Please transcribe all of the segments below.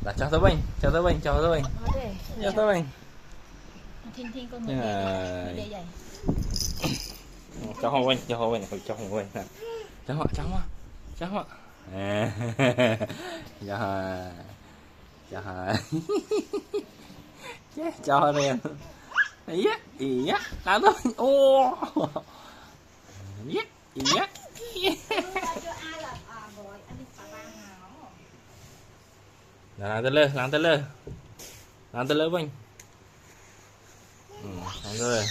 Là cho tới mình, cho tới mình, cho tới mình, cho tới mình. Thiên Thiên con người để vậy. Cho Hồng Vinh, cho Hồng Vinh, cho Hồng Vinh nè. Cho họ, cho họ, cho họ. Cho họ. Cho liền. Ý á, làm thôi. Ô. Ý á. Làm tới lên, làm tới lên. Làm tới lên Vinh. Làm tới lên.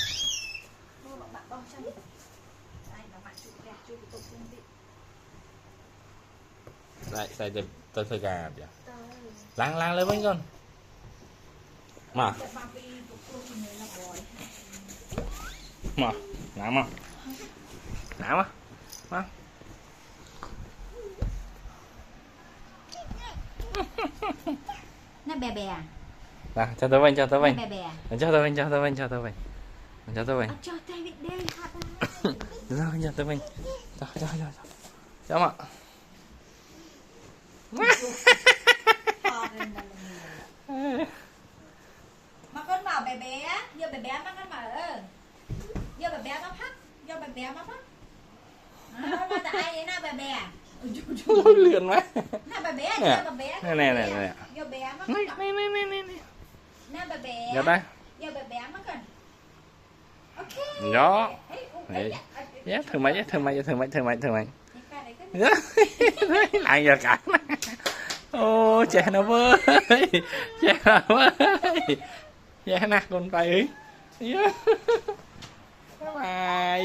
Lại xài tôi phải gà vậy. Lang lên Vinh con. Mà. Mà, nắm mà. Nắm á. Mà. Nó bè bè. Nào, cho tôi Vinh, cho tôi Vinh. Bè bè. Cho tôi Vinh, cho tôi Vinh, cho tôi Vinh. Cho tôi Vinh. Cho tay đi đây hạt. Cho tôi Vinh. Cho. Cho mà. Mà con bảo bé bé, giờ bé bé mà con bảo giờ bé bé mà phát, giờ bé bé mà phát. Nó tại ai vậy na bé bé. Lượn quá. Na bé bé, giờ bé. Nè. Giờ bé mà. Này. Na bé bé. Giờ đây. Giờ bé bé mà con. Ok. Đó. Đấy. Dạ, thử mày. Lại giờ cả. Ô, trẻ nó với. Trẻ nè con tay. Bye bye.